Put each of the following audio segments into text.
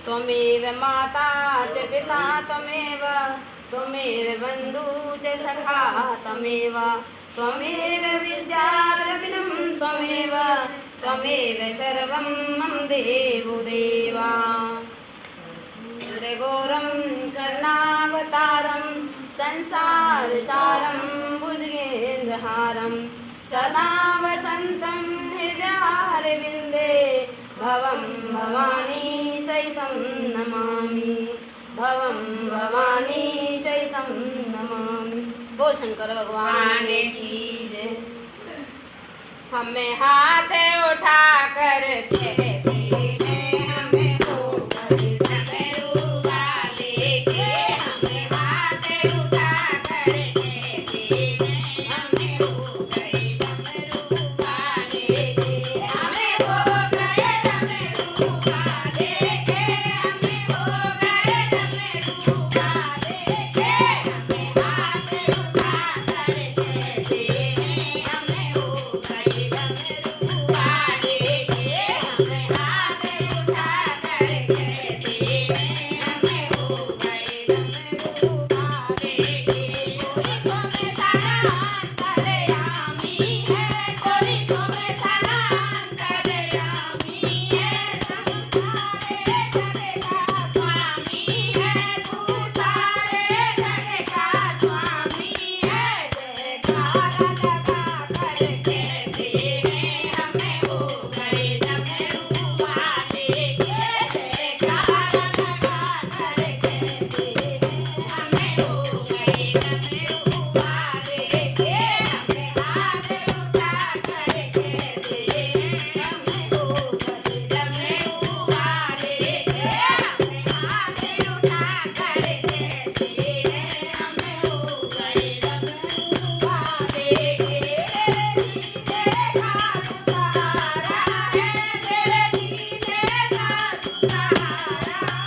त्वमेव माता च पिता त्वमेव त्वमेव बन्धु च सखा त्वमेव त्वमेव विद्या द्रविणं त्वमेव त्वमेव सर्वं मम देवो देवा घोरं कर्णावतारं संसारसारं भुजगेन्द्रहारं सदा वसन्तं हृदयारविन्दे भवं भवानी सहितं नमामि भवं भवानी सहितं नमामि। बोल शंकर भगवान की जय। हमें हाथ उठा कर कहते हैं हमें ऊपर डमरू लेके हमें हाथ उठा कर कहते हैं हमें ऊपर डमरू लेके हमें हो गए डमरू लेके हमें हो गए डमरू लेके हमें हाथ उठा कर कहते हैं हमें हो गए डमरू लेके हमें हाथ उठा कर कहते हैं हमें हो गए डमरू लेके कोई तुम्हें सलाम करे आमी है कोई तुम्हें सलाम करे आमी है संसारे जग का स्वामी है तू सारे जग का स्वामी है जयकार लगा कर कहते हैं हमें हो गए डमरू लेके जयकार लगा कर कहते हैं हमें हो गए डमरू लेके हमें हाथ उठा कर कहते हैं हमें हो गए डमरू लेके हमें हाथ उठा कर कहते हैं हमें हो गए डमरू लेके जीने का सहारा है मेरे जीने का सहारा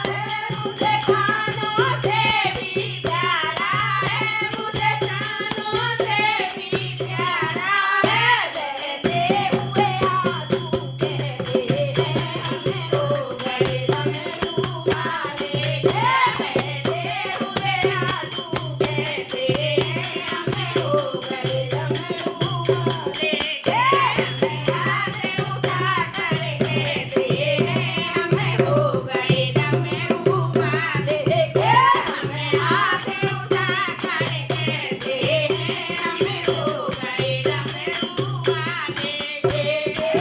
है मुझे खानों से भी प्यारा है मुझे खानों से भी प्यारा है बहते हुए आंसू कहते हैं हमें हो गए डमरू लेके बहते हुए आंसू कहते हैं हमें हो गए डमरू लेके हमें हाथ उठा कर कहते हैं हमें हो गए डमरू लेके हमें हाथ उठा कर कहते हैं हमें हो गए डमरू लेके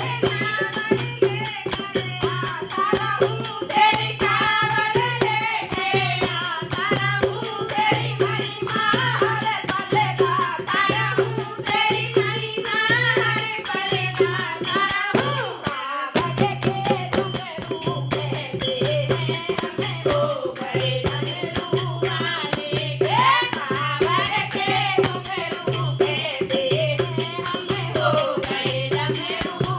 आता रहूं तेरी कावड़ लेके आता रहूं तेरी महिमा हर पल गाता रहूं तेरी महिमा हर पल गाता रहूं कावड़ के डमरू कहते हैं हमें हो गए डमरू लेके कावड़ के डमरू कहते हैं हमें हो गए डमरू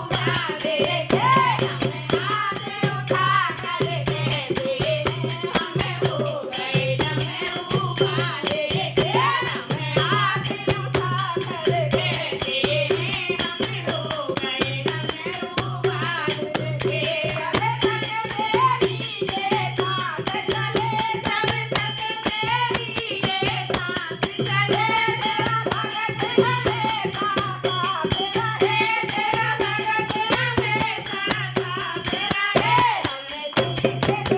लेके हमें हाथ उठा कर कहते हैं हमें हो गए डमरू लेके हमें हाथ उठा कर कहते हैं हमें हो गए डमरू लेके जब तक मेरी ये सांस चले जब तक मेरी ये सांस चले तेरा भगत हमेशा साथ रहे तेरा भगत हमेशा साथ रहे हमें तुझसे